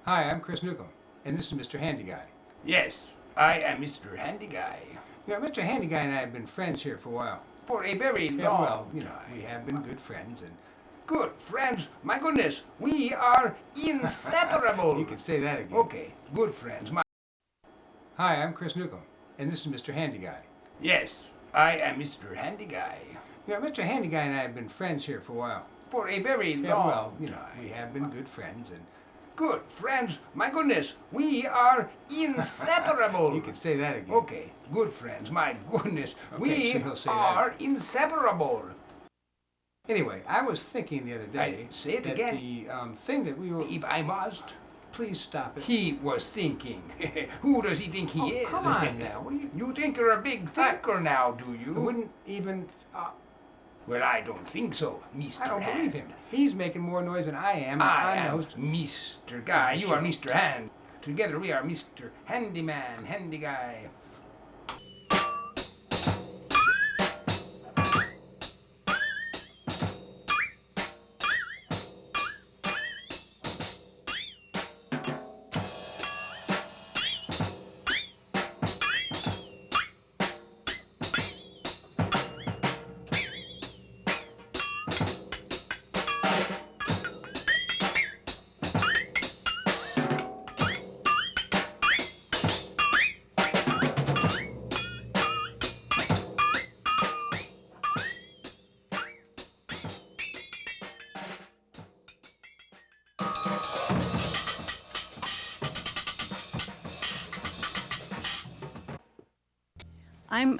Hi, I'm Chris Newcomb, and this is Mr. Handy Guy. Yes, I am Mr. Handy Guy. You know, Mr. Handy Guy and I have been friends here for a while. For a very Yeah, long well, you know, time. we have been good friends, and Good friends. My goodness, we are inseparable. you can say that again. Okay, good friends. Hi, I'm Chris Newcomb, and this is Mr. Handy Guy. Yes, I am Mr. Handy Guy. You know, Mr. Handy Guy and I have been friends here for a while. For a very Yeah, long well, you know, time. we have been good friends, and Good friends. My goodness, we are inseparable. you can say that again. Okay, good friends. My goodness, Okay, so we he'll say are that. inseparable. Anyway, I was thinking the other day say it that again. the thing that we were... If I must. Please stop it. He was thinking. Who does he think he is? Come on now. What are you... You think you're a big thinker now, do you? I wouldn't even... Well, I don't think so, Mr. I don't Hand. believe him. He's making more noise than I am. I I'm am the host. Mr. Guy. You are Mr. Hand. Together we are Mr. Handyman, Handy Guy.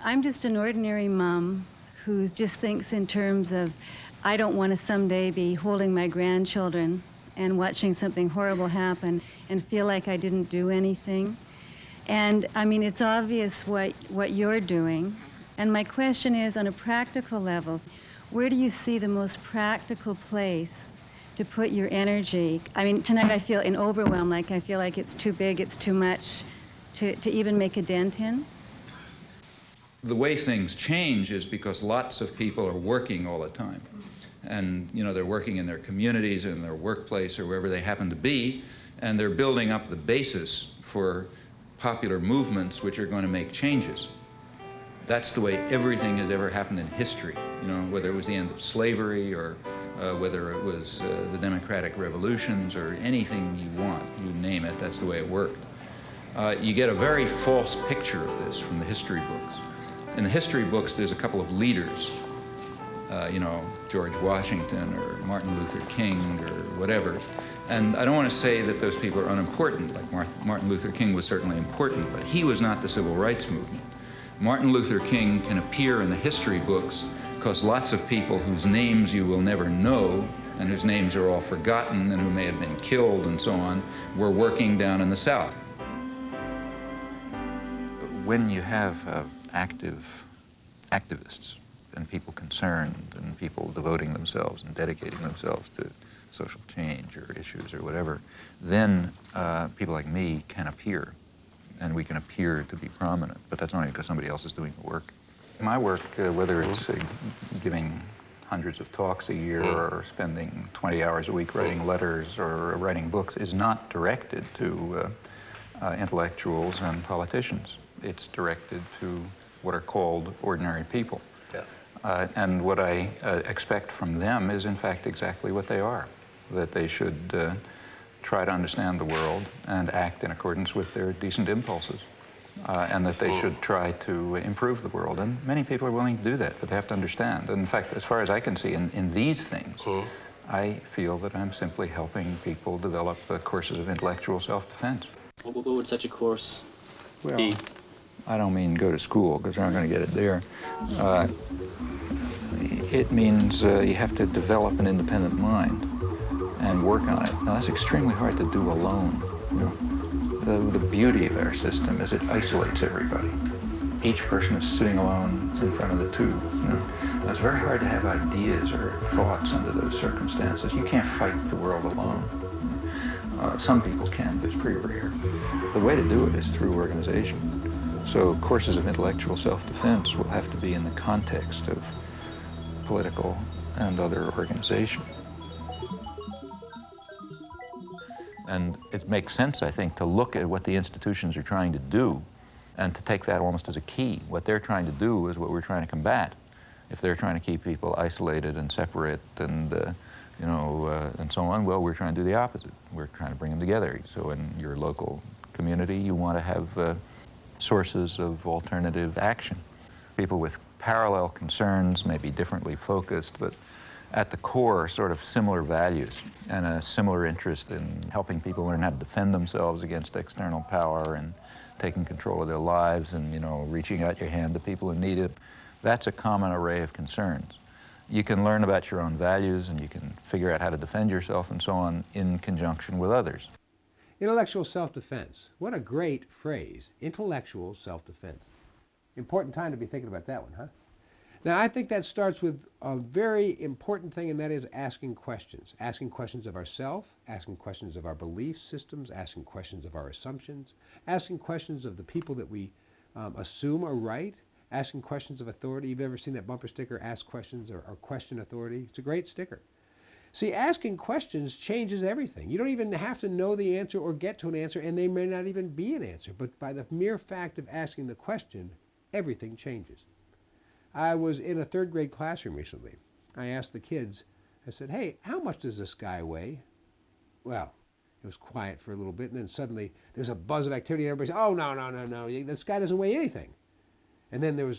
I'm just an ordinary mom who just thinks in terms of, I don't want to someday be holding my grandchildren and watching something horrible happen and feel like I didn't do anything. And I mean, it's obvious what you're doing. And my question is, on a practical level, where do you see the most practical place to put your energy? I mean, tonight I feel in overwhelm, like I feel like it's too big, it's too much to even make a dent in. The way things change is because lots of people are working all the time. And, you know, they're working in their communities, in their workplace, or wherever they happen to be, and they're building up the basis for popular movements which are going to make changes. That's the way everything has ever happened in history, you know, whether it was the end of slavery or whether it was the democratic revolutions or anything you want, you name it, that's the way it worked. You get a very false picture of this from the history books. In the history books, there's a couple of leaders, you know, George Washington or Martin Luther King or whatever. And I don't want to say that those people are unimportant, like Martin Luther King was certainly important, but he was not the civil rights movement. Martin Luther King can appear in the history books because lots of people whose names you will never know and whose names are all forgotten and who may have been killed and so on, were working down in the South. When you have activists and people concerned and people devoting themselves and dedicating themselves to social change or issues or whatever, then people like me can appear, and we can appear to be prominent, but that's only because somebody else is doing the work. My work, whether it's giving hundreds of talks a year or spending 20 hours a week writing letters or writing books, is not directed to intellectuals and politicians. It's directed to what are called ordinary people. Yeah. And what I expect from them is, in fact, exactly what they are, that they should try to understand the world and act in accordance with their decent impulses, and that they should try to improve the world. And many people are willing to do that, but they have to understand. And in fact, as far as I can see, in these things, I feel that I'm simply helping people develop courses of intellectual self-defense. What would such a course be? I don't mean go to school, because they're not going to get it there. It means you have to develop an independent mind and work on it. Now, that's extremely hard to do alone. You know? The beauty of our system is it isolates everybody. Each person is sitting alone in front of the tube. You know? Now, it's very hard to have ideas or thoughts under those circumstances. You can't fight the world alone. Some people can, but it's pretty rare. The way to do it is through organization. So courses of intellectual self-defense will have to be in the context of political and other organization. And it makes sense, I think, to look at what the institutions are trying to do and to take that almost as a key. What they're trying to do is what we're trying to combat. If they're trying to keep people isolated and separate and, and so on, well, we're trying to do the opposite. We're trying to bring them together. So in your local community, you want to have sources of alternative action. People with parallel concerns, maybe differently focused, but at the core, sort of similar values and a similar interest in helping people learn how to defend themselves against external power and taking control of their lives and, reaching out your hand to people who need it. That's a common array of concerns. You can learn about your own values and you can figure out how to defend yourself and so on in conjunction with others. Intellectual self-defense. What a great phrase, intellectual self-defense. Important time to be thinking about that one, huh? Now, I think that starts with a very important thing, and that is asking questions. Asking questions of ourselves, asking questions of our belief systems, asking questions of our assumptions, asking questions of the people that we assume are right, asking questions of authority. You've ever seen that bumper sticker, ask questions or question authority? It's a great sticker. See, asking questions changes everything. You don't even have to know the answer or get to an answer, and they may not even be an answer. But by the mere fact of asking the question, everything changes. I was in a third grade classroom recently. I asked the kids, I said, hey, how much does the sky weigh? Well, it was quiet for a little bit, and then suddenly there's a buzz of activity, and everybody said, oh, no, the sky doesn't weigh anything. And then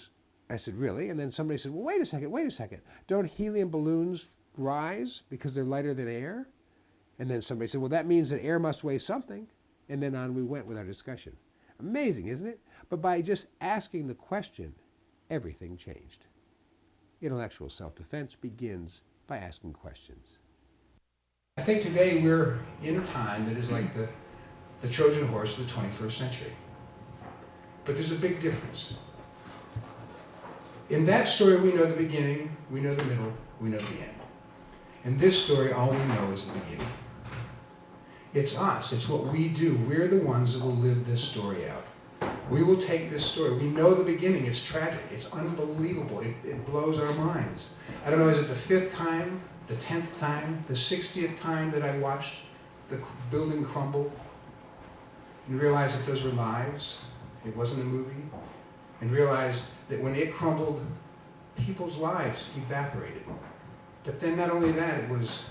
I said, really? And then somebody said, well, wait a second. Don't helium balloons rise because they're lighter than air? And then somebody said, well, that means that air must weigh something. And then on we went with our discussion. Amazing, isn't it? But by just asking the question, everything changed. Intellectual self-defense begins by asking questions. I think today we're in a time that is like the Trojan horse of the 21st century. But there's a big difference. In that story, we know the beginning, we know the middle, we know the end. In this story, all we know is the beginning. It's us. It's what we do. We're the ones that will live this story out. We will take this story. We know the beginning. It's tragic. It's unbelievable. It blows our minds. I don't know, is it the 5th time, the 10th time, the 60th time that I watched the building crumble and realized that those were lives? It wasn't a movie. And realized that when it crumbled, people's lives evaporated. But then not only that, it was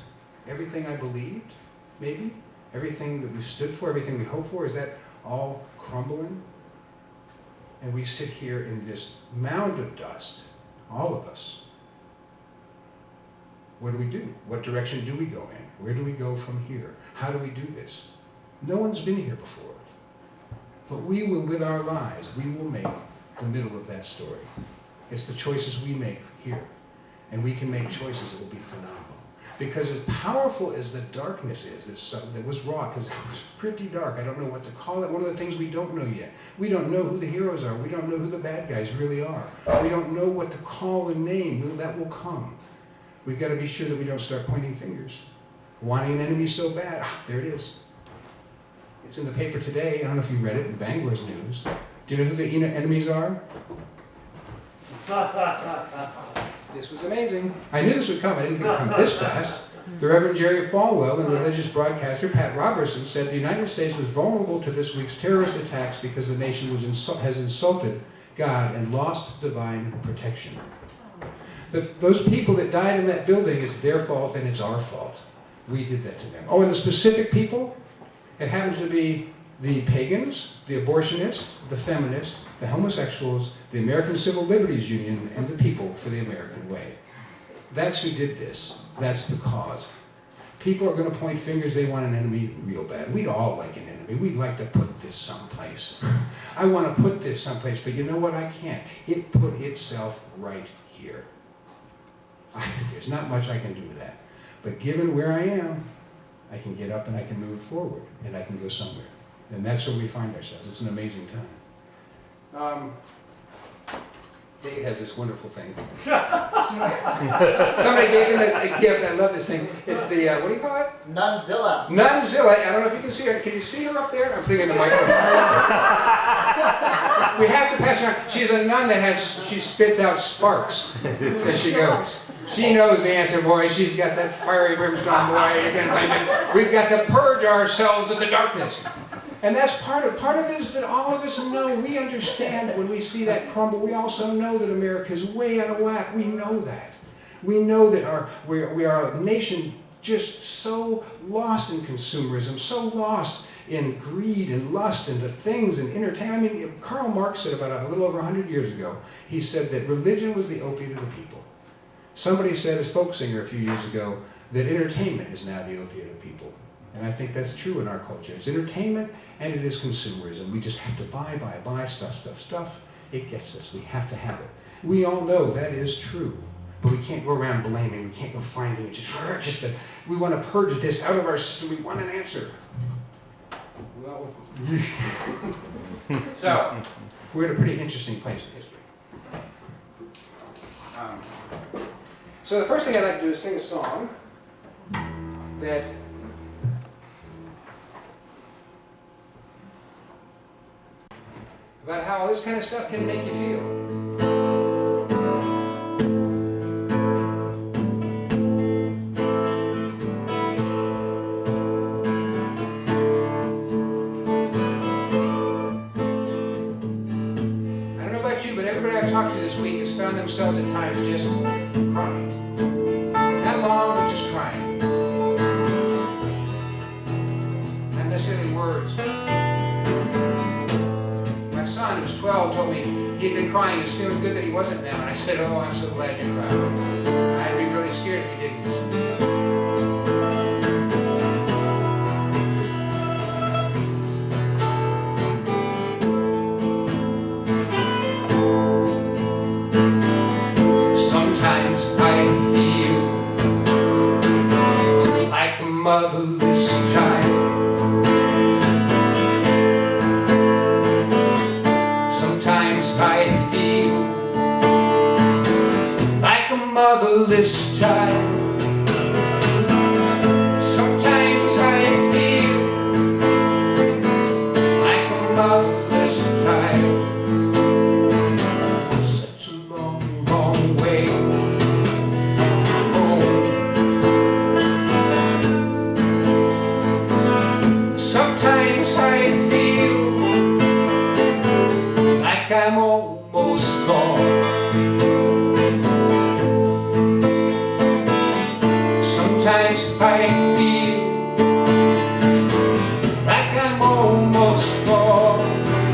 everything I believed, maybe, everything that we stood for, everything we hoped for, is that all crumbling? And we sit here in this mound of dust, all of us. What do we do? What direction do we go in? Where do we go from here? How do we do this? No one's been here before. But we will live our lives. We will make the middle of that story. It's the choices we make here. And we can make choices that will be phenomenal. Because as powerful as the darkness is that was wrought, because it was pretty dark, I don't know what to call it. One of the things we don't know yet. We don't know who the heroes are. We don't know who the bad guys really are. We don't know what to call and name. That will come. We've got to be sure that we don't start pointing fingers. Wanting an enemy so bad. There it is. It's in the paper today. I don't know if you read it in Bangor's news. Do you know who the enemies are? This was amazing. I knew this would come. I didn't think it would come this fast. The Reverend Jerry Falwell and religious broadcaster Pat Robertson said the United States was vulnerable to this week's terrorist attacks because the nation has insulted God and lost divine protection. Those people that died in that building, it's their fault and it's our fault. We did that to them. Oh, and the specific people? It happens to be the pagans, the abortionists, the feminists, the homosexuals, the American Civil Liberties Union, and the People for the American Way. That's who did this. That's the cause. People are going to point fingers. They want an enemy real bad. We'd all like an enemy. We'd like to put this someplace. I want to put this someplace, but you know what? I can't. It put itself right here. There's not much I can do with that. But given where I am, I can get up and I can move forward, and I can go somewhere. And that's where we find ourselves. It's an amazing time. Dave has this wonderful thing. Somebody gave him a gift. I love this thing. It's the, what do you call it? Nunzilla. Nunzilla. I don't know if you can see her. Can you see her up there? I'm putting in the microphone. We have to pass her on. She's a nun that she spits out sparks as she goes. She knows the answer, boy. She's got that fiery brimstone, boy. You're gonna blame it. We've got to purge ourselves of the darkness. And that's part of it is that all of us know, we understand when we see that crumble. We also know that America is way out of whack. We know that. We know that we are a nation just so lost in consumerism, so lost in greed and lust and the things and entertainment. I mean, Karl Marx said about a little over 100 years ago, he said that religion was the opiate of the people. Somebody said, as folk singer a few years ago, that entertainment is now the opiate of the people. And I think that's true in our culture. It's entertainment and it is consumerism. We just have to buy, stuff. It gets us. We have to have it. We all know that is true. But we can't go around blaming. We can't go finding it. We want to purge this out of our system. We want an answer. Well, so, we're at a pretty interesting place in history. So the first thing I'd like to do is sing a song that about how this kind of stuff can make you feel. Talked to this week has found themselves at times just crying. Not long, but just crying. Not necessarily words. My son, who's 12, told me he'd been crying. He was feeling good that he wasn't now. And I said, oh, I'm so glad you're crying. I'd be really scared if you didn't. Motherless child. Sometimes I feel like a motherless child. Sometimes I feel like a motherless child. Such a long, long way. I'm almost gone. Sometimes I feel like I'm almost gone.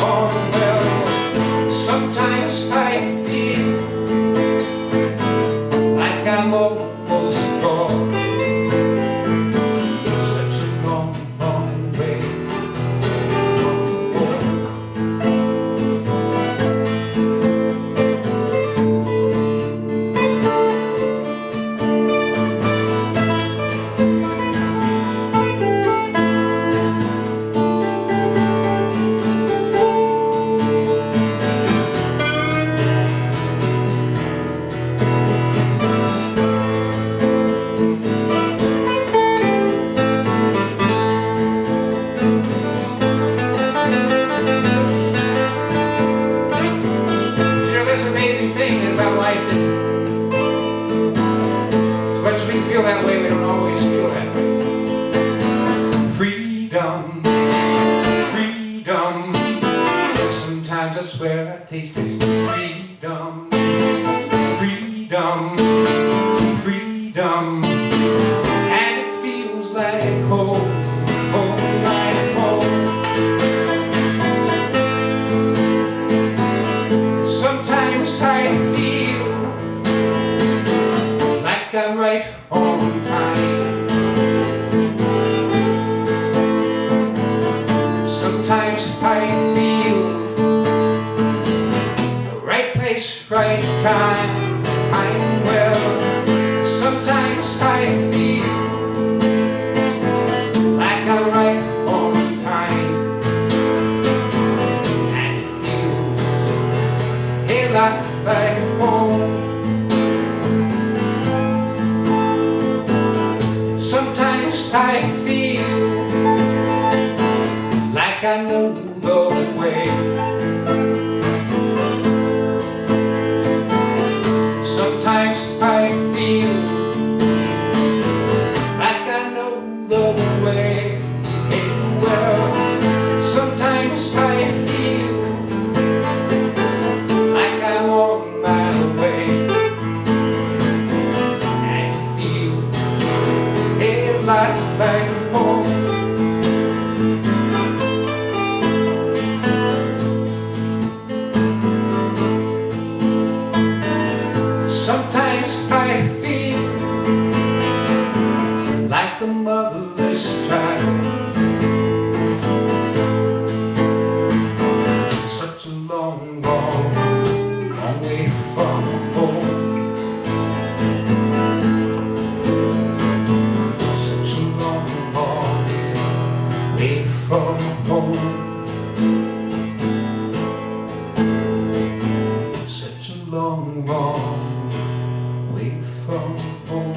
Oh, well, sometimes I feel like I'm almost gone. Such a long, long way. That way, we don't always feel that way. Freedom, freedom. Sometimes I swear I taste it. Freedom, freedom, freedom. And it feels like home, home, like home. Sometimes I feel like I'm right on time. Sometimes I feel the right place, right time. I'm well. Sometimes I feel like I'm right on time. And it feels a lot like home. Sometimes I feel like I know the way. Sometimes I feel lights like home. Sometimes I feel like a motherless child. Such a long, long, long way from home. Such a long, long way from home. Such a long, long way from home.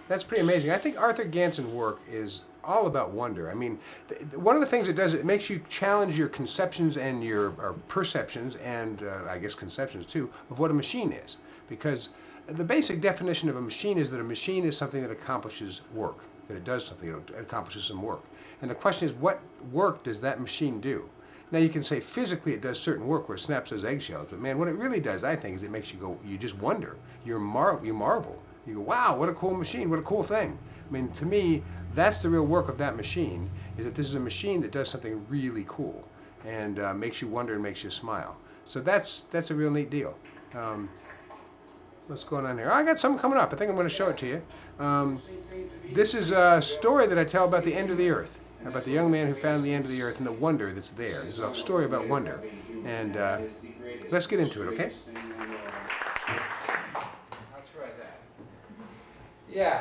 That's pretty amazing. I think Arthur Ganson's work is all about wonder. I mean, one of the things it does, it makes you challenge your conceptions and your perceptions and I guess conceptions too of what a machine is. Because the basic definition of a machine is that a machine is something that accomplishes work, that it does something, it accomplishes some work. And the question is, what work does that machine do? Now you can say physically it does certain work where it snaps those eggshells, but man, what it really does, I think, is it makes you go, you just wonder, you marvel. You go, wow, what a cool machine, what a cool thing. I mean, to me, that's the real work of that machine, is that this is a machine that does something really cool and makes you wonder and makes you smile. So that's a real neat deal. What's going on here? Oh, I got something coming up. I think I'm going to show it to you. This is a story that I tell about the end of the earth, about the young man who found the end of the earth and the wonder that's there. This is a story about wonder. And let's get into it, okay? Yeah,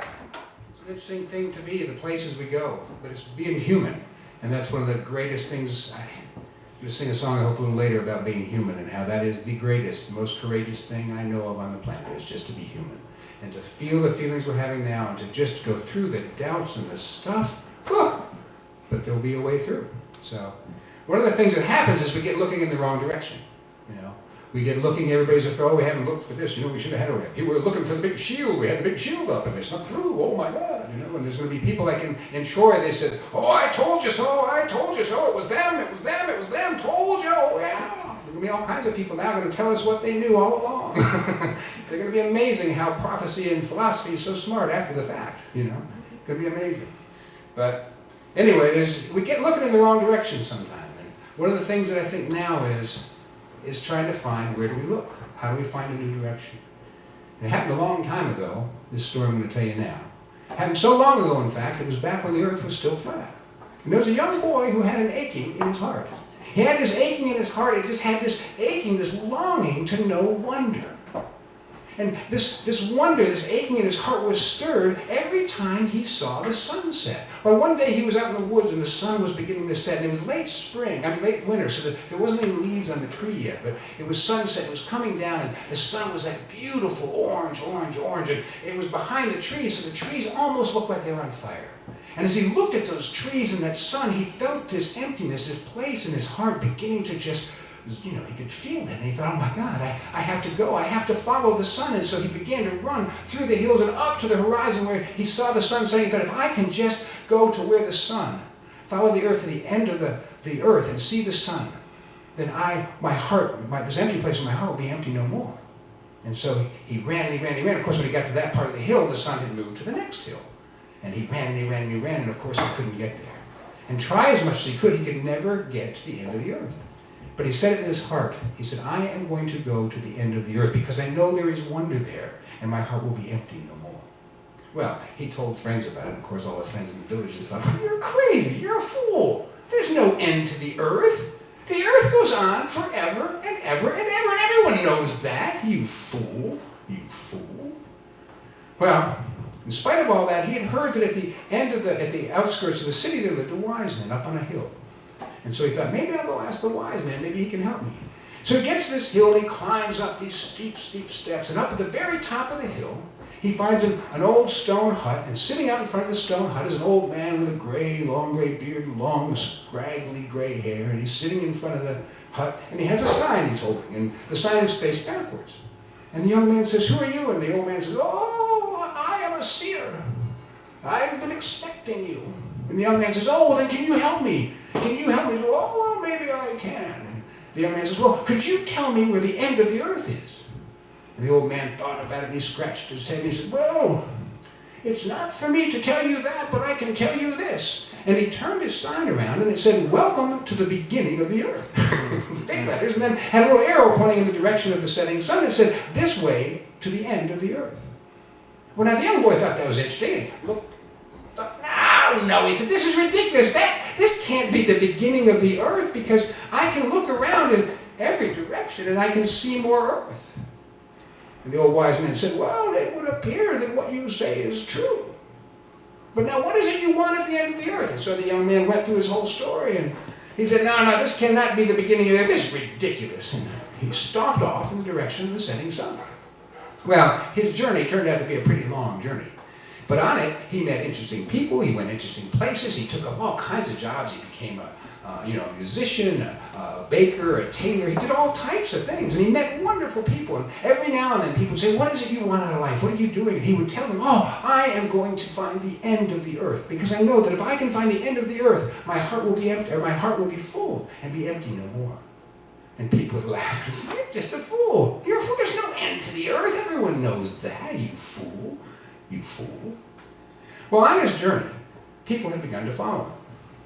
it's an interesting thing to be, the places we go, but it's being human. And that's one of the greatest things. I'm going to sing a song, I hope, a little later about being human and how that is the greatest, most courageous thing I know of on the planet, is just to be human. And to feel the feelings we're having now and to just go through the doubts and the stuff, but there'll be a way through. So one of the things that happens is we get looking in the wrong direction, you know. We get looking, everybody's like, oh, we haven't looked for this, you know, we should have had it. People were looking for the big shield, we had the big shield up, and it's not true, oh my God, you know, and there's going to be people like in Troy, they said, oh, I told you so, it was them, told you, oh yeah. There's going to be all kinds of people now going to tell us what they knew all along. They're going to be amazing how prophecy and philosophy is so smart after the fact, you know, it's going to be amazing. But anyway, we get looking in the wrong direction sometimes, and one of the things that I think now is trying to find, where do we look? How do we find a new direction? And it happened a long time ago, this story I'm going to tell you now. It happened so long ago, in fact, it was back when the earth was still flat. And there was a young boy who had an aching in his heart. He had this aching in his heart, he just had this aching, this longing to know wonder. And this wonder, this aching in his heart was stirred every time he saw the sunset. Or one day he was out in the woods and the sun was beginning to set. And it was late winter, so there wasn't any leaves on the tree yet. But it was sunset, it was coming down, and the sun was that beautiful orange. And it was behind the trees, so the trees almost looked like they were on fire. And as he looked at those trees and that sun, he felt this emptiness, this place in his heart beginning to just, you know, he could feel it, and he thought, oh my God, I have to go, I have to follow the sun. And so he began to run through the hills and up to the horizon where he saw the sun setting. He thought, if I can just go to where the sun, follow the earth to the end of the earth and see the sun, then this empty place in my heart will be empty no more. And so he ran and he ran and he ran. Of course, when he got to that part of the hill, the sun had moved to the next hill. And he ran and he ran and he ran, and of course he couldn't get there. And try as much as he could never get to the end of the earth. But he said it in his heart. He said, I am going to go to the end of the earth because I know there is wonder there, and my heart will be empty no more. Well, he told friends about it. Of course, all the friends in the village just thought, oh, you're crazy, you're a fool. There's no end to the earth. The earth goes on forever and ever and ever, and everyone knows that. You fool, you fool. Well, in spite of all that, he had heard that at the outskirts of the city, there lived a wise man up on a hill. And so he thought, maybe I'll go ask the wise man, maybe he can help me. So he gets to this hill and he climbs up these steep, steep steps, and up at the very top of the hill, he finds an old stone hut, and sitting out in front of the stone hut is an old man with a gray, long gray beard and long, scraggly gray hair, and he's sitting in front of the hut, and he has a sign he's holding, and the sign is faced backwards. And the young man says, who are you? And the old man says, oh, I am a seer. I've been expecting you. And the young man says, oh, well, then can you help me? Can you help me? Oh, well, maybe I can. And the young man says, well, could you tell me where the end of the earth is? And the old man thought about it, and he scratched his head, and he said, well, it's not for me to tell you that, but I can tell you this. And he turned his sign around, and it said, welcome to the beginning of the earth. Big letters, and then had a little arrow pointing in the direction of the setting sun, and it said, this way to the end of the earth. Well, now the young boy thought that was interesting. He looked, thought, no, he said, this is ridiculous. This can't be the beginning of the earth, because I can look around in every direction, and I can see more earth. And the old wise man said, well, it would appear that what you say is true. But now what is it you want at the end of the earth? And so the young man went through his whole story, and he said, no, this cannot be the beginning of the earth. This is ridiculous. And he stomped off in the direction of the setting sun. Well, his journey turned out to be a pretty long journey. But on it, he met interesting people, he went interesting places, he took up all kinds of jobs. He became a musician, a baker, a tailor. He did all types of things, and he met wonderful people. And every now and then people would say, what is it you want out of life? What are you doing? And he would tell them, oh, I am going to find the end of the earth, because I know that if I can find the end of the earth, my heart will be empty, or my heart will be full and be empty no more. And people would laugh and say, you're just a fool. You're a fool. There's no end to the earth. Everyone knows that, you fool. You fool. Well, on his journey, people had begun to follow him.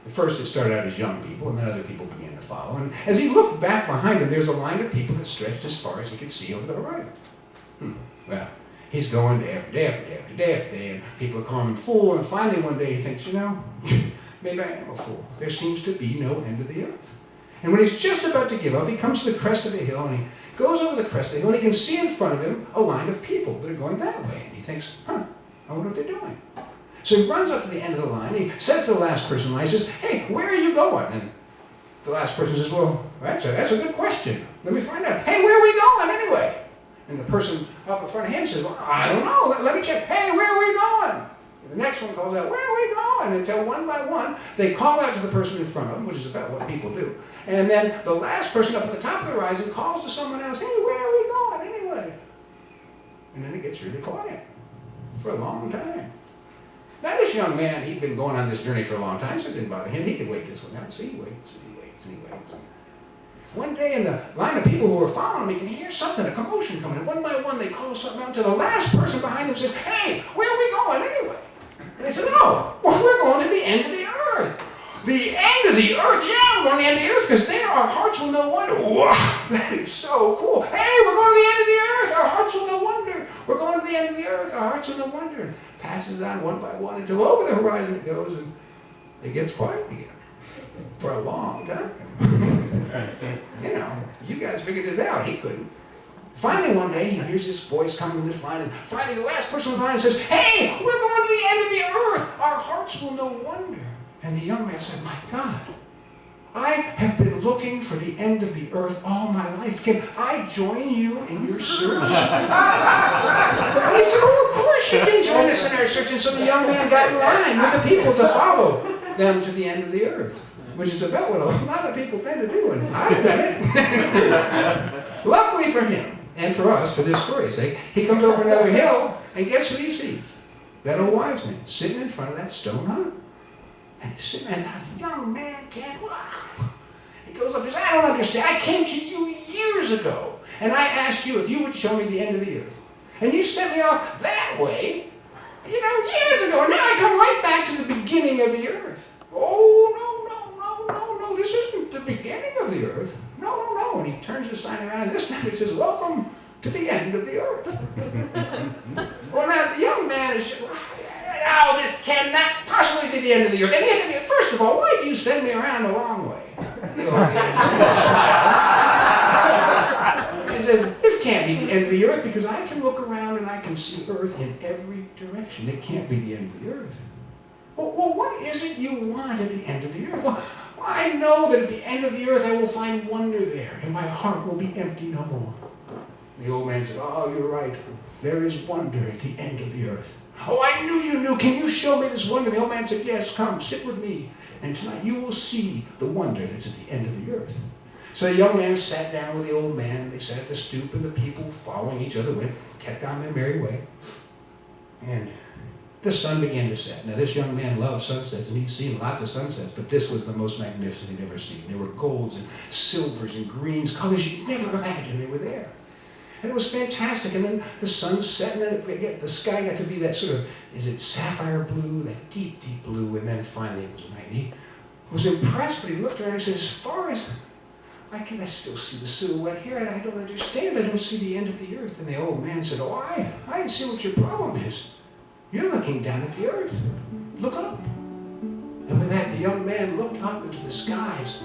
At first it started out as young people, and then other people began to follow. And as he looked back behind him, there's a line of people that stretched as far as he could see over the horizon. Well, he's going day after day after day after day after day, and people are calling him fool, and finally one day he thinks, maybe I am a fool. There seems to be no end of the earth. And when he's just about to give up, he comes to the crest of the hill, and he goes over the crest of the hill, and he can see in front of him a line of people that are going that way. And he thinks, I wonder what they're doing. So he runs up to the end of the line, he says to the last person in line, he says, hey, where are you going? And the last person says, well, that's a good question. Let me find out. Hey, where are we going anyway? And the person up in front of him says, well, I don't know. Let me check. Hey, where are we going? And the next one calls out, where are we going? Until one by one, they call out to the person in front of them, which is about what people do. And then the last person up at the top of the horizon calls to someone else, hey, where are we going anyway? And then it gets really quiet for a long time. Now this young man, he'd been going on this journey for a long time, so it didn't bother him. He could wait this one out. So he waits, and he waits, and he waits. One day in the line of people who were following him, he can hear something, a commotion coming. And one by one, they call something out until the last person behind him says, hey, where are we going anyway? And they said, oh, well, we're going to the end of the earth. The end of the earth? Yeah, we're going to the end of the earth, because there our hearts will no wonder. Wow, that is so cool. Hey, we're going to the end of the earth. Our hearts will no wonder. We're going to the end of the earth. Our hearts will no wonder. And passes on one by one until over the horizon it goes, and it gets quiet again for a long time. You guys figured this out. He couldn't. Finally, one day, he hears this voice coming in this line, and finally the last person in the line says, hey, we're going to the end of the earth. Our hearts will no wonder. And the young man said, my God, I have been looking for the end of the earth all my life. Can I join you in your search? And he said, oh, of course you can join us in our search. And so the young man got in line with the people to follow them to the end of the earth, which is about what a lot of people tend to do, and I've done it. Luckily for him, and for us, for this story's sake, he comes over another hill, and guess who he sees? That old wise man sitting in front of that stone hut. And he's sitting there, and that young man can't, he goes up and says, I don't understand. I came to you years ago, and I asked you if you would show me the end of the earth. And you sent me off that way, years ago, and now I come right back to the beginning of the earth. Oh, no, this isn't the beginning of the earth. No. And he turns the sign around, and this time it says, welcome to the end of the earth. Well, now, the young man is, possibly be the end of the earth? And first of all, why do you send me around the long way? The old man smiled. He says, this can't be the end of the earth because I can look around and I can see earth in every direction. It can't be the end of the earth. Well, what is it you want at the end of the earth? Well, I know that at the end of the earth I will find wonder there, and my heart will be empty no more. The old man said, oh, you're right. There is wonder at the end of the earth. Oh, I knew you knew. Can you show me this wonder? The old man said, yes, come, sit with me. And tonight you will see the wonder that's at the end of the earth. So the young man sat down with the old man. They sat at the stoop, and the people following each other kept on their merry way. And the sun began to set. Now, this young man loved sunsets, and he'd seen lots of sunsets, but this was the most magnificent he'd ever seen. There were golds and silvers and greens, colors you'd never imagine they were there. And it was fantastic. And then the sun set, and then the sky got to be that sort of, is it sapphire blue, that deep, deep blue, and then finally it was night. And he was impressed, but he looked around and he said, as far as I still see the silhouette here, and I don't understand. I don't see the end of the earth. And the old man said, oh, I see what your problem is. You're looking down at the earth. Look up. And with that, the young man looked up into the skies.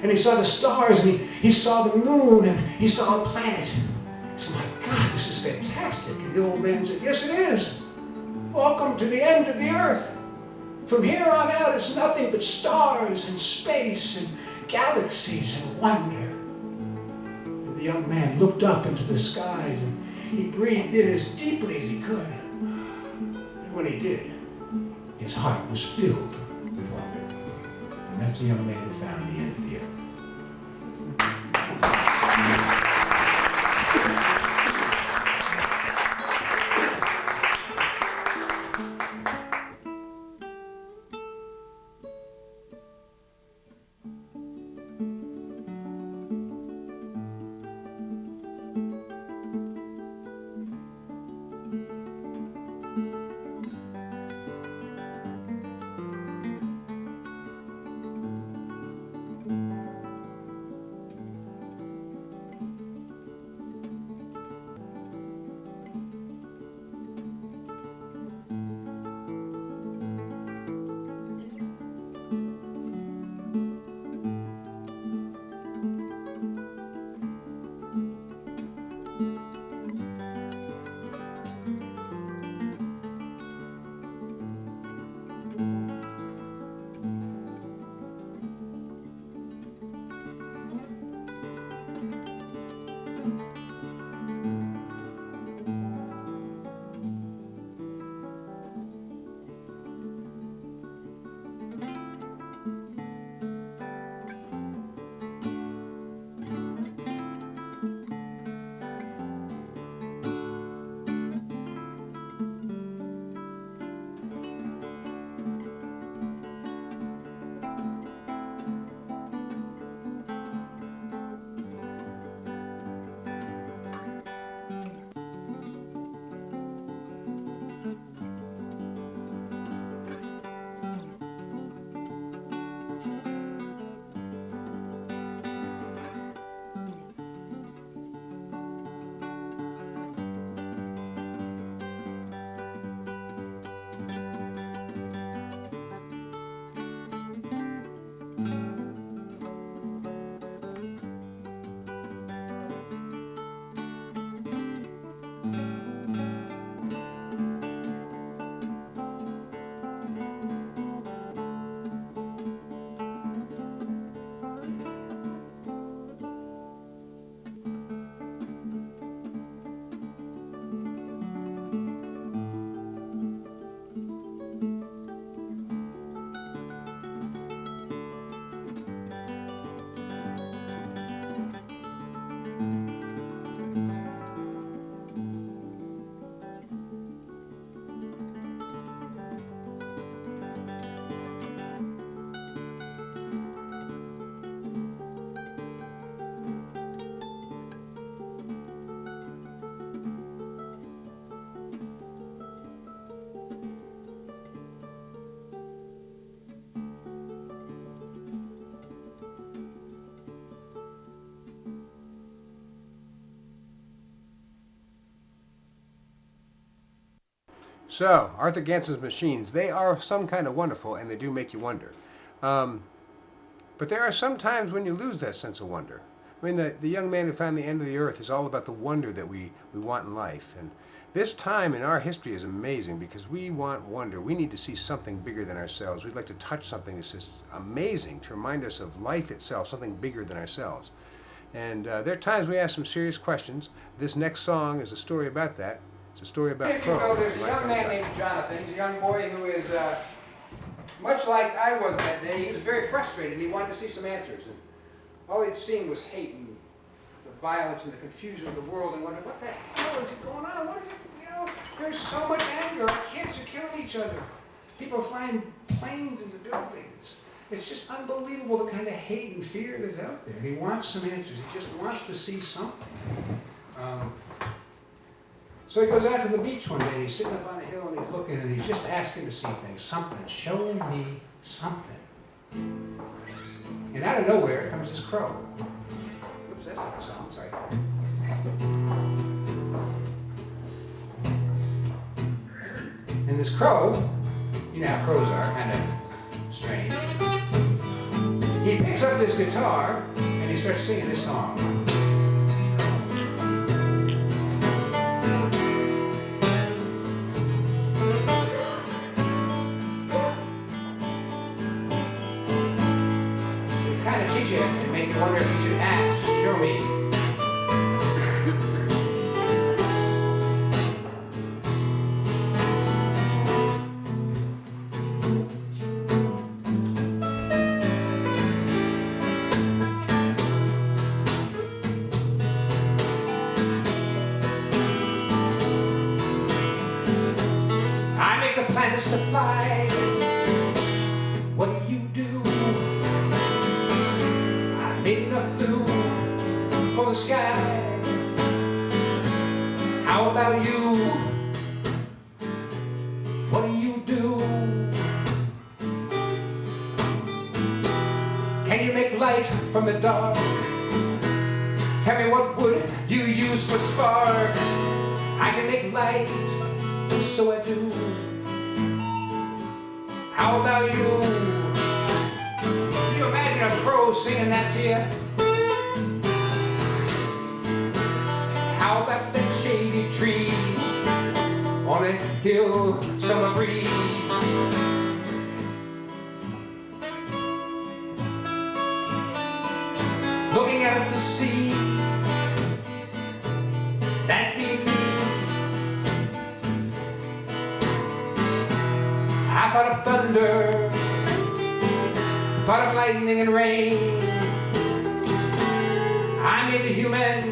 And he saw the stars, and he saw the moon, and he saw a planet. He said, my God, this is fantastic. And the old man said, yes, it is. Welcome to the end of the earth. From here on out, it's nothing but stars and space and galaxies and wonder. And the young man looked up into the skies, and he breathed in as deeply as he could. And when he did, his heart was filled with wonder. And that's the young man who found the end of the earth. So, Arthur Ganson's machines, they are some kind of wonderful, and they do make you wonder. But there are some times when you lose that sense of wonder. I mean, the young man who found the end of the earth is all about the wonder that we want in life. And this time in our history is amazing because we want wonder. We need to see something bigger than ourselves. We'd like to touch something that's just amazing to remind us of life itself, something bigger than ourselves. And there are times we ask some serious questions. This next song is a story about that. It's a story about If you know, there's a young man named Jonathan. He's a young boy who is much like I was that day. He was very frustrated. He wanted to see some answers. And all he'd seen was hate and the violence and the confusion of the world, and wondered, what the hell is going on? What is it? You know, there's so much anger. Our kids are killing each other. People flying planes into buildings. It's just unbelievable the kind of hate and fear that's out there. He wants some answers. He just wants to see something. So he goes out to the beach one day, and he's sitting up on a hill, and he's looking, and he's just asking to see things. Something. Show me something. And out of nowhere comes this crow. Oops, that's not the song, sorry. And this crow, you know how crows are, kind of strange. He picks up this guitar, and he starts singing this song. And make you wonder if you should ask, show me. I make the planets to fly. What do you do? Made enough blue for the sky. How about you? What do you do? Can you make light from the dark? Tell me, what would you use for spark? I can make light, so I do. How about you? Can you imagine a crow singing that to you? How about that shady tree on a hill, summer breeze? Looking out at the sea, that'd be me. I thought of thunder, thought of lightning and rain. I made the human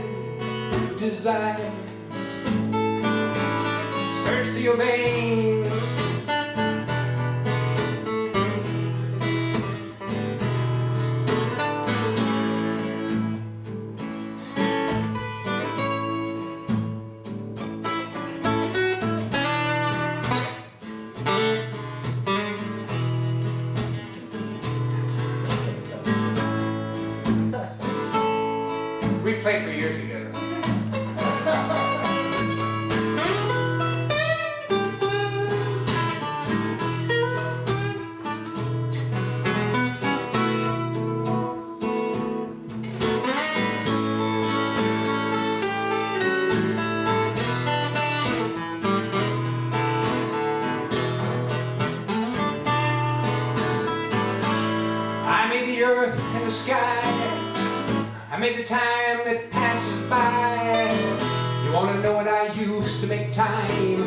desire search to your veins. We played for years together. I made the earth and the sky. I made the time that passes by. You want to know what I used to make time?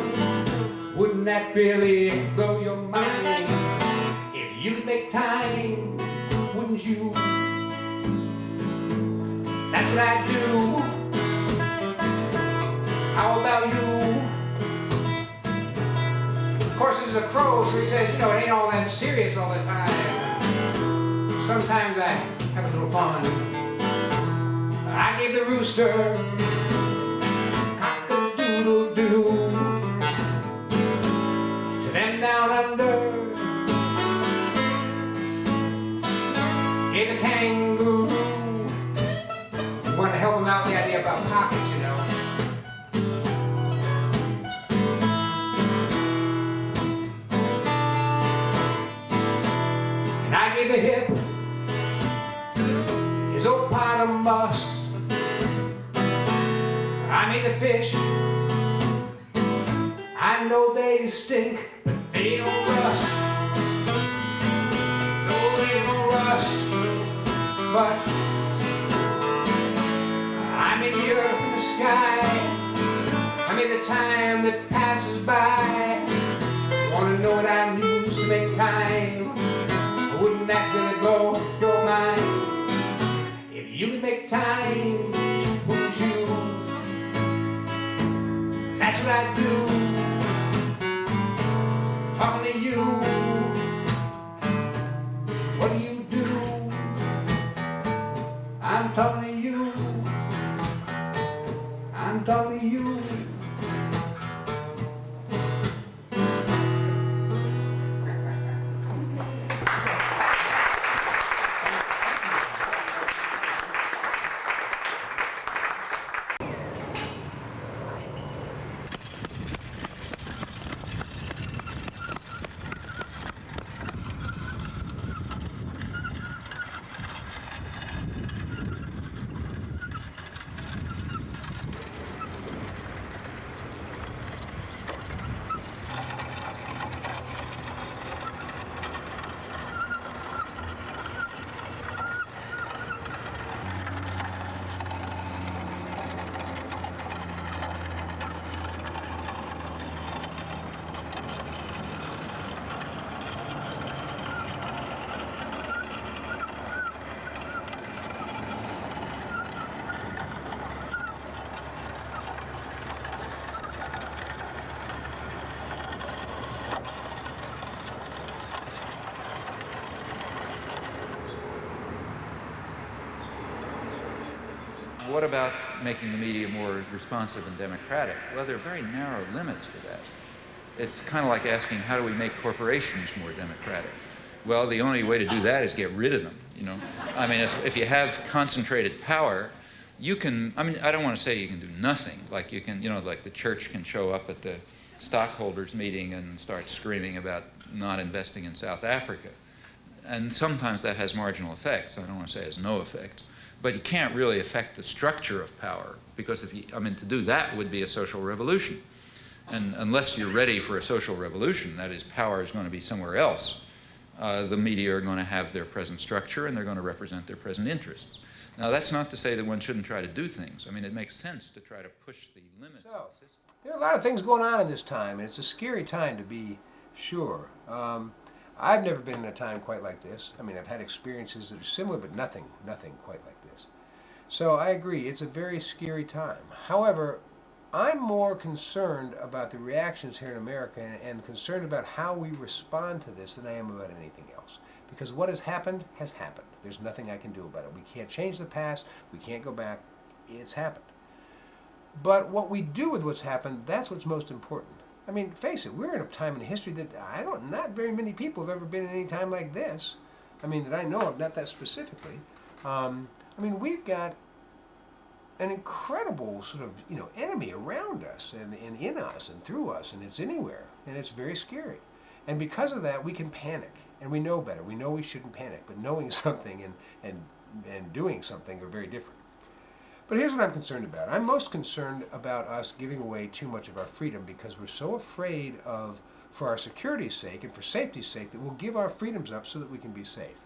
Wouldn't that really blow your mind? If you could make time, wouldn't you? That's what I'd do. How about you? Of course, this is a crow, so he says, you know, it ain't all that serious all the time. Sometimes I have a little fun. I gave the rooster cock-a-doodle-doo to them down under. Gave the kangaroo. We wanted to help them out with the idea about pockets, you know. I mean the fish, I know they stink, but they don't rust. No, they don't rust much. I mean the earth and the sky, I mean the time that passes by. Wanna know what I lose to make time? Wouldn't that really blow your mind? If you could make time, wouldn't you? That's what I'd do. Talking to you. What do you do? I'm talking to you. I'm talking to you. What about making the media more responsive and democratic? Well, there are very narrow limits to that. It's kind of like asking, how do we make corporations more democratic? Well, the only way to do that is get rid of them, you know. I mean, if you have concentrated power, you can, I mean, I don't want to say you can do nothing. Like you can, you know, like the church can show up at the stockholders meeting and start screaming about not investing in South Africa. And sometimes that has marginal effects. I don't want to say it has no effects. But you can't really affect the structure of power, because if you, I mean, to do that would be a social revolution. And unless you're ready for a social revolution, that is, power is going to be somewhere else, the media are going to have their present structure and they're going to represent their present interests. Now, that's not to say that one shouldn't try to do things. I mean, it makes sense to try to push the limits of the system. There are a lot of things going on in this time, and it's a scary time to be sure. I've never been in a time quite like this. I mean, I've had experiences that are similar, but nothing quite like this. So I agree, it's a very scary time. However, I'm more concerned about the reactions here in America and concerned about how we respond to this than I am about anything else. Because what has happened has happened. There's nothing I can do about it. We can't change the past. We can't go back. It's happened. But what we do with what's happened, that's what's most important. I mean, face it, we're in a time in history that not very many people have ever been in any time like this. I mean, that I know of, not that specifically. I mean, we've got an incredible sort of, you know, enemy around us and in us and through us, and it's anywhere, and it's very scary. And because of that, we can panic, and we know better. We know we shouldn't panic, but knowing something and doing something are very different. But here's what I'm concerned about. I'm most concerned about us giving away too much of our freedom because we're so afraid of, for our security's sake and for safety's sake, that we'll give our freedoms up so that we can be safe.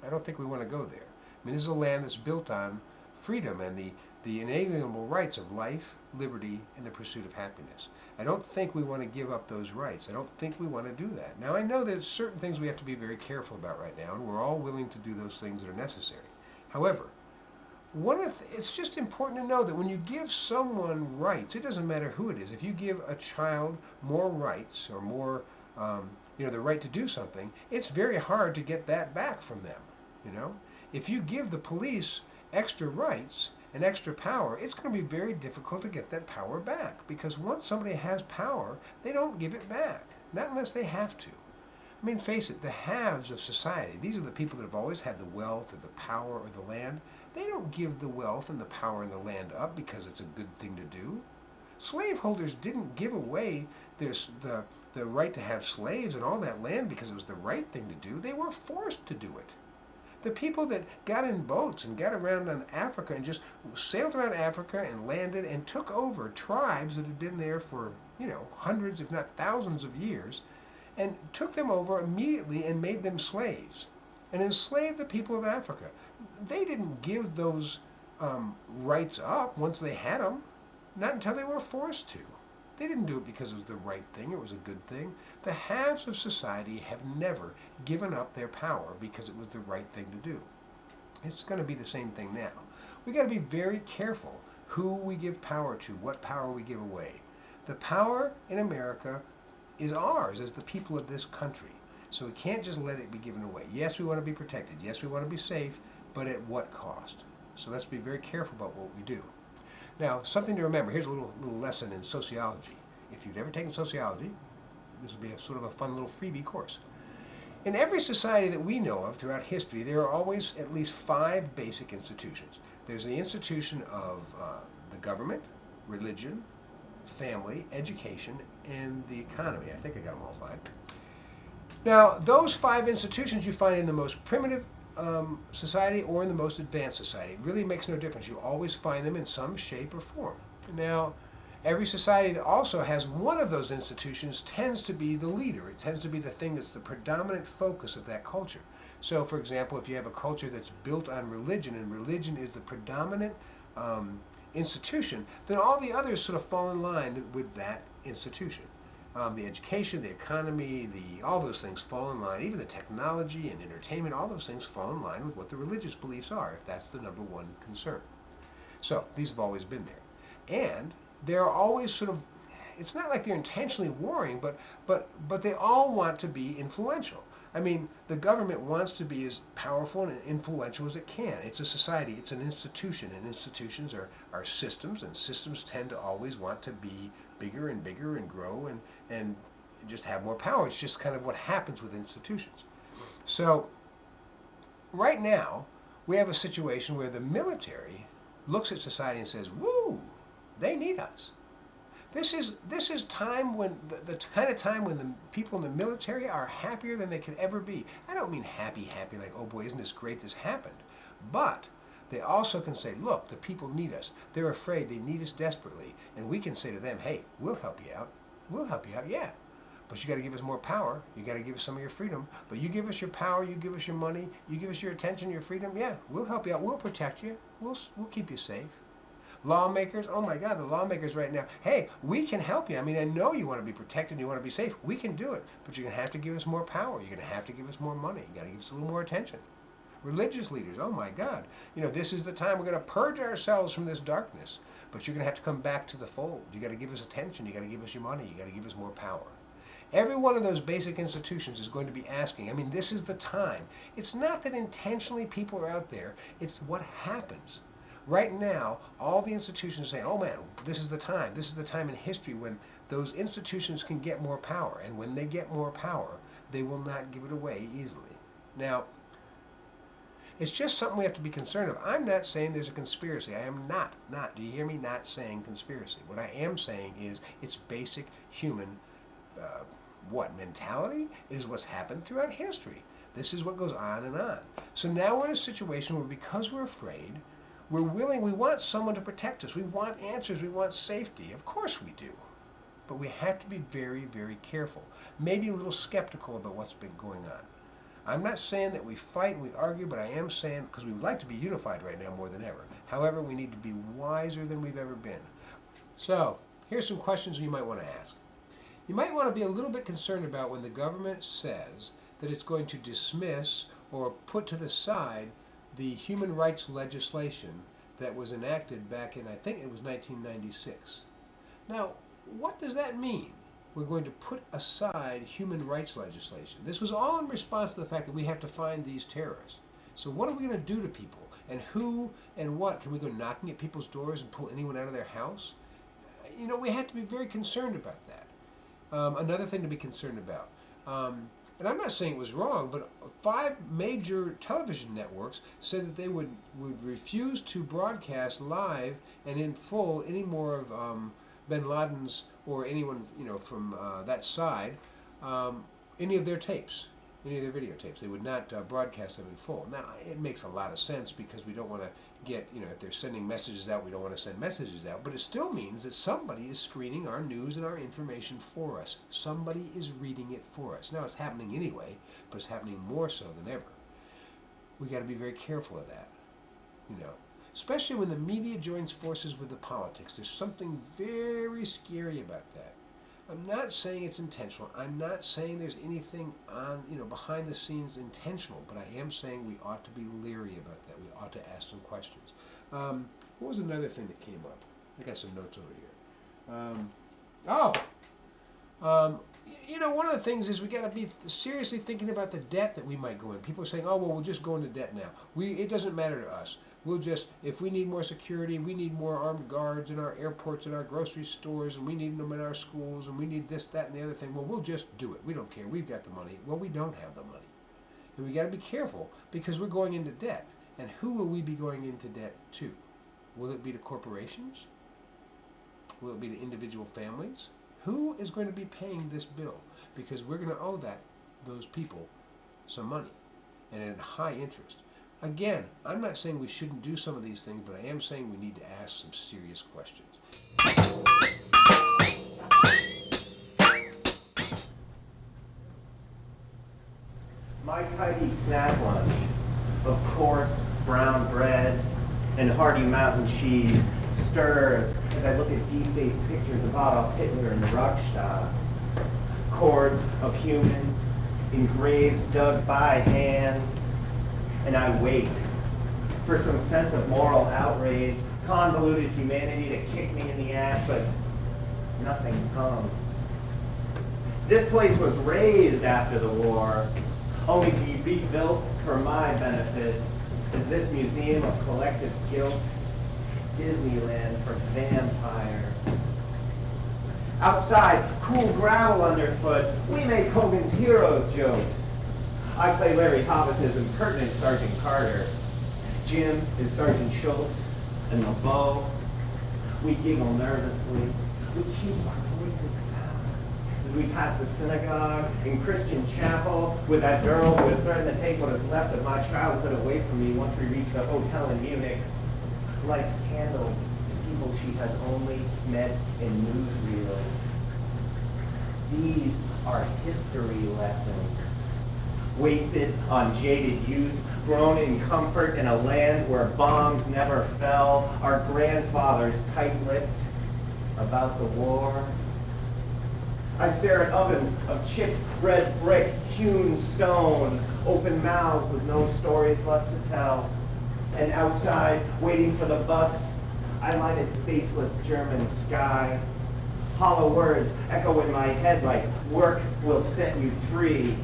I don't think we want to go there. I mean, this is a land that's built on freedom and the inalienable rights of life, liberty, and the pursuit of happiness. I don't think we want to give up those rights. I don't think we want to do that. Now, I know there's certain things we have to be very careful about right now, and we're all willing to do those things that are necessary. However, it's just important to know that when you give someone rights, it doesn't matter who it is. If you give a child more rights or more, you know, the right to do something, it's very hard to get that back from them. You know, if you give the police extra rights and extra power, it's going to be very difficult to get that power back, because once somebody has power, they don't give it back, not unless they have to. I mean, face it, the haves of society, these are the people that have always had the wealth or the power or the land. They don't give the wealth and the power and the land up because it's a good thing to do. Slaveholders didn't give away the right to have slaves and all that land because it was the right thing to do. They were forced to do it. The people that got in boats and got around on Africa and just sailed around Africa and landed and took over tribes that had been there for, hundreds, if not thousands of years, and took them over immediately and made them slaves and enslaved the people of Africa. They didn't give those rights up once they had them, not until they were forced to. They didn't do it because it was the right thing, it was a good thing. The halves of society have never given up their power because it was the right thing to do. It's going to be the same thing now. We've got to be very careful who we give power to, what power we give away. The power in America is ours as the people of this country. So we can't just let it be given away. Yes, we want to be protected. Yes, we want to be safe, but at what cost? So let's be very careful about what we do. Now, something to remember. Here's a little lesson in sociology. If you've ever taken sociology, this will be a sort of a fun little freebie course. In every society that we know of throughout history, there are always at least 5 basic institutions. There's the institution of the government, religion, family, education, and the economy. I think I got them all 5. Now, those 5 institutions you find in the most primitive society or in the most advanced society. It really makes no difference. You always find them in some shape or form. Now, every society that also has one of those institutions tends to be the leader. It tends to be the thing that's the predominant focus of that culture. So, for example, if you have a culture that's built on religion and religion is the predominant institution, then all the others sort of fall in line with that institution. The education, the economy, all those things fall in line. Even the technology and entertainment, all those things fall in line with what the religious beliefs are, if that's the number one concern. So these have always been there. And they're always sort of, it's not like they're intentionally warring, but they all want to be influential. I mean, the government wants to be as powerful and influential as it can. It's a society, it's an institution, and institutions are systems, and systems tend to always want to be bigger and grow and just have more power. It's just kind of what happens with institutions. So right now, we have a situation where the military looks at society and says, woo, they need us. This is time when, the kind of time when the people in the military are happier than they could ever be. I don't mean happy like, oh boy, isn't this great this happened. But they also can say, look, the people need us. They're afraid, they need us desperately. And we can say to them, hey, we'll help you out. We'll help you out, yeah. But you got to give us more power. You got to give us some of your freedom. But you give us your power, you give us your money, you give us your attention, your freedom, yeah, we'll help you out. We'll protect you. We'll keep you safe. Lawmakers, oh my God, the lawmakers right now, hey, we can help you. I mean, I know you want to be protected, you want to be safe. We can do it. But you're going to have to give us more power. You're going to have to give us more money. You got to give us a little more attention. Religious leaders, oh my God, this is the time we're going to purge ourselves from this darkness. But you're going to have to come back to the fold. You got to give us attention. You got to give us your money. You got to give us more power. Every one of those basic institutions is going to be asking, I mean, this is the time. It's not that intentionally people are out there. It's what happens. Right now, all the institutions say, oh man, this is the time. This is the time in history when those institutions can get more power. And when they get more power, they will not give it away easily. Now, it's just something we have to be concerned of. I'm not saying there's a conspiracy. I am not, do you hear me? Not saying conspiracy. What I am saying is it's basic human, mentality? It is what's happened throughout history. This is what goes on and on. So now we're in a situation where because we're afraid, we want someone to protect us. We want answers. We want safety. Of course we do. But we have to be very, very careful. Maybe a little skeptical about what's been going on. I'm not saying that we fight and we argue, but I am saying, because we would like to be unified right now more than ever. However, we need to be wiser than we've ever been. So, here's some questions you might want to ask. You might want to be a little bit concerned about when the government says that it's going to dismiss or put to the side the human rights legislation that was enacted back in, I think it was 1996. Now, what does that mean? We're going to put aside human rights legislation. This was all in response to the fact that we have to find these terrorists. So what are we going to do to people? And who and what? Can we go knocking at people's doors and pull anyone out of their house? We have to be very concerned about that. Another thing to be concerned about. And I'm not saying it was wrong, but 5 major television networks said that they would refuse to broadcast live and in full any more of bin Laden's or anyone from that side, any of their tapes. any of their videotapes. They would not broadcast them in full. Now, it makes a lot of sense because we don't want to get, if they're sending messages out, we don't want to send messages out. But it still means that somebody is screening our news and our information for us. Somebody is reading it for us. Now, it's happening anyway, but it's happening more so than ever. We got to be very careful of that, especially when the media joins forces with the politics. There's something very scary about that. I'm not saying it's intentional. I'm not saying there's anything on, behind the scenes intentional, but I am saying we ought to be leery about that. We ought to ask some questions. What was another thing that came up? I got some notes over here. One of the things is we got to be seriously thinking about the debt that we might go in. People are saying, oh, well, we'll just go into debt now. It doesn't matter to us. We'll just, if we need more security, we need more armed guards in our airports and our grocery stores, and we need them in our schools, and we need this, that, and the other thing. Well, we'll just do it. We don't care. We've got the money. Well, we don't have the money. And we got to be careful because we're going into debt. And who will we be going into debt to? Will it be to corporations? Will it be to individual families? Who is going to be paying this bill? Because we're going to owe those people some money, and at high interest. Again, I'm not saying we shouldn't do some of these things, but I am saying we need to ask some serious questions. My tidy snack lunch of coarse brown bread and hearty mountain cheese stirs as I look at defaced pictures of Adolf Hitler in the Reichstag. Chords of humans in graves dug by hand, and I wait for some sense of moral outrage, convoluted humanity to kick me in the ass, but nothing comes. This place was razed after the war, only to be rebuilt for my benefit as this museum of collective guilt, Disneyland for vampires. Outside, cool gravel underfoot, we make Hogan's Heroes jokes. I play Larry Hobbs' impertinent Sergeant Carter. Jim is Sergeant Schultz, and LeBeau. We giggle nervously. We keep our voices down as we pass the synagogue in Christian Chapel with that girl who is threatening to take what is left of my childhood away from me once we reach the hotel in Munich. Lights candles to people she has only met in newsreels. These are history lessons, wasted on jaded youth, grown in comfort in a land where bombs never fell, our grandfathers tight-lipped about the war. I stare at ovens of chipped red brick, hewn stone, open mouths with no stories left to tell. And outside, waiting for the bus, I light a faceless German sky. Hollow words echo in my head like, work will set you free,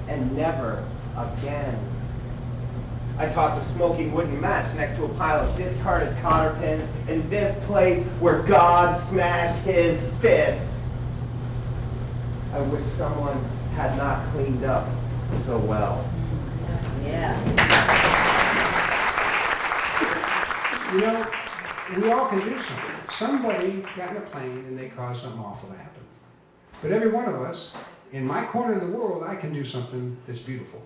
and never again. I toss a smoking wooden match next to a pile of discarded cotter pins in this place where God smashed his fist. I wish someone had not cleaned up so well. Yeah. We all can do something. Somebody got in a plane and they caused something awful to happen. But every one of us, in my corner of the world, I can do something that's beautiful.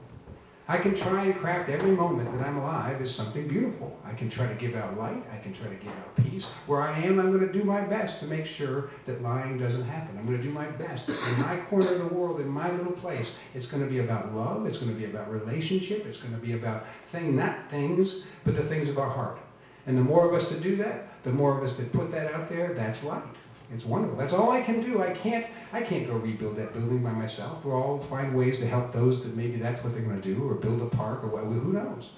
I can try and craft every moment that I'm alive as something beautiful. I can try to give out light. I can try to give out peace. Where I am, I'm going to do my best to make sure that lying doesn't happen. I'm going to do my best. In my corner of the world, in my little place, it's going to be about love. It's going to be about relationship. It's going to be about not things, but the things of our heart. And the more of us that do that, the more of us that put that out there, that's light. It's wonderful. That's all I can do. I can't go rebuild that building by myself. We'll all find ways to help those that maybe that's what they're going to do, or build a park, or who knows.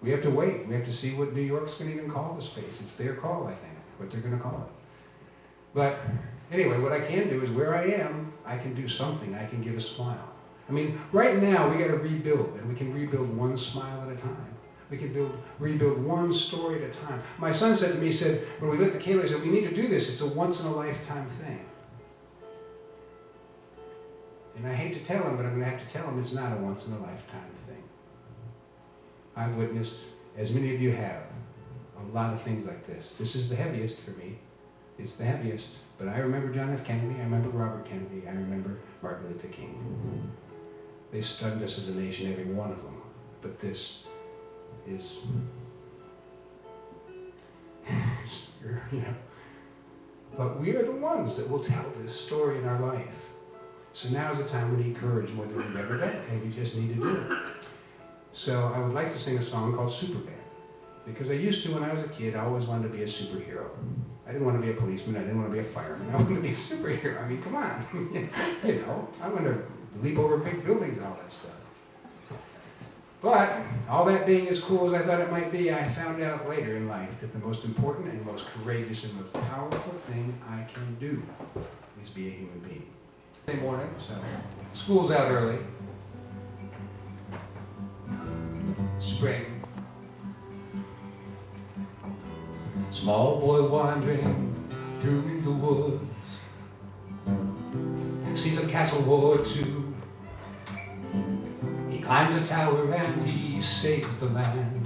We have to wait. We have to see what New York's going to even call the space. It's their call, I think, what they're going to call it. But anyway, what I can do is where I am, I can do something. I can give a smile. I mean, right now we got to rebuild, and we can rebuild one smile at a time. We can rebuild one story at a time. My son said to me, when we lit the candle, he said, we need to do this. It's a once-in-a-lifetime thing. And I hate to tell him, but I'm going to have to tell him it's not a once-in-a-lifetime thing. I've witnessed, as many of you have, a lot of things like this. This is the heaviest for me. It's the heaviest. But I remember John F. Kennedy. I remember Robert Kennedy. I remember Martin Luther King. They stunned us as a nation, every one of them. But this is, you know. But we are the ones that will tell this story in our life. So now is the time we need courage more than we've ever done, and we just need to do it. So I would like to sing a song called Superman. Because I used to, when I was a kid, I always wanted to be a superhero. I didn't want to be a policeman, I didn't want to be a fireman, I wanted to be a superhero. I mean, come on. You know, I want to leap over big buildings and all that stuff. But, all that being as cool as I thought it might be, I found out later in life that the most important and most courageous and most powerful thing I can do is be a human being. Sunday morning, so school's out early. Spring. Small boy wandering through the woods, sees a castle War II. He climbs a tower and he saves the land,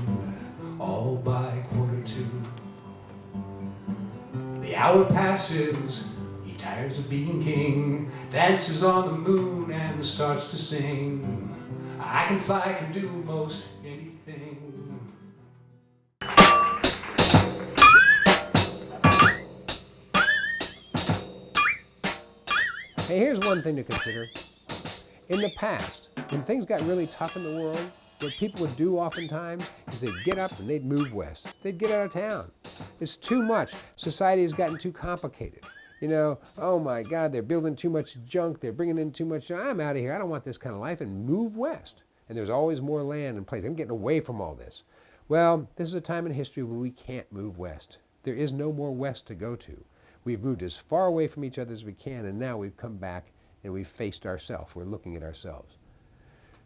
all by 1:45. The hour passes, he tires of being king, dances on the moon and starts to sing. I can fly, I can do most anything. Hey, here's one thing to consider. In the past, when things got really tough in the world, what people would do oftentimes is they'd get up and they'd move west. They'd get out of town. It's too much. Society has gotten too complicated. You know, oh my God, they're building too much junk. They're bringing in too much. I'm out of here. I don't want this kind of life. And move west. And there's always more land and place. I'm getting away from all this. Well, this is a time in history where we can't move west. There is no more west to go to. We've moved as far away from each other as we can, and now we've come back and we've faced ourselves. We're looking at ourselves.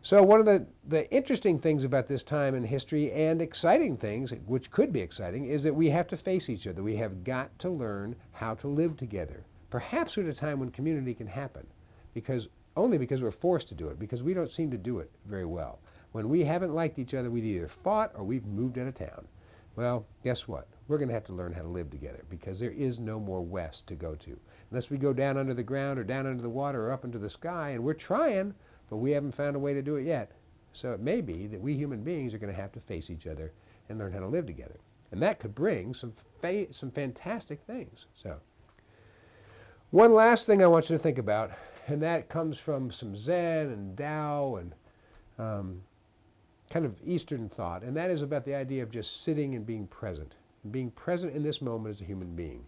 So one of the interesting things about this time in history, and exciting things, which could be exciting, is that we have to face each other. We have got to learn how to live together. Perhaps at a time when community can happen, only because we're forced to do it, because we don't seem to do it very well. When we haven't liked each other, we've either fought or we've moved out of town. Well, guess what? We're going to have to learn how to live together, because there is no more west to go to. Unless we go down under the ground or down under the water or up into the sky, and we're trying, but we haven't found a way to do it yet. So it may be that we human beings are going to have to face each other and learn how to live together. And that could bring some fantastic things. So, one last thing I want you to think about, and that comes from some Zen and Tao and kind of Eastern thought, and that is about the idea of just sitting and being present in this moment as a human being.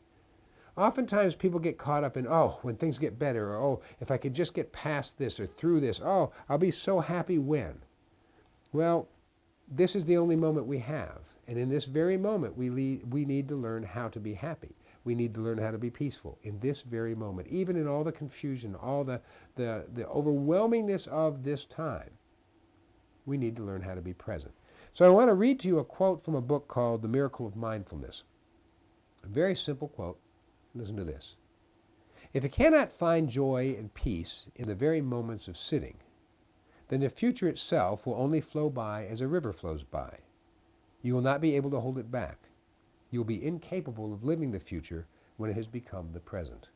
Oftentimes people get caught up in, oh, when things get better, or oh, if I could just get past this or through this, oh, I'll be so happy when. Well, this is the only moment we have, and in this very moment we need to learn how to be happy. We need to learn how to be peaceful in this very moment, even in all the confusion, all the overwhelmingness of this time. We need to learn how to be present. So I want to read to you a quote from a book called The Miracle of Mindfulness. A very simple quote. Listen to this. If you cannot find joy and peace in the very moments of sitting, then the future itself will only flow by as a river flows by. You will not be able to hold it back. You will be incapable of living the future when it has become the present.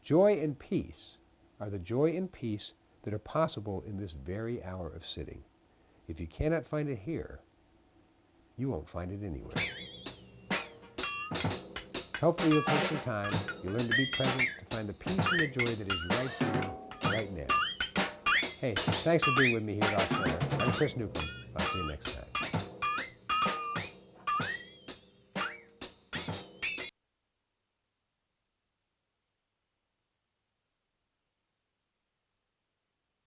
Joy and peace are the joy and peace that are possible in this very hour of sitting. If you cannot find it here, you won't find it anywhere. Hopefully you'll take some time, you'll learn to be present, to find the peace and the joy that is right here, right now. Hey, thanks for being with me here at Oxford. I'm Chris Newcomb. I'll see you next time.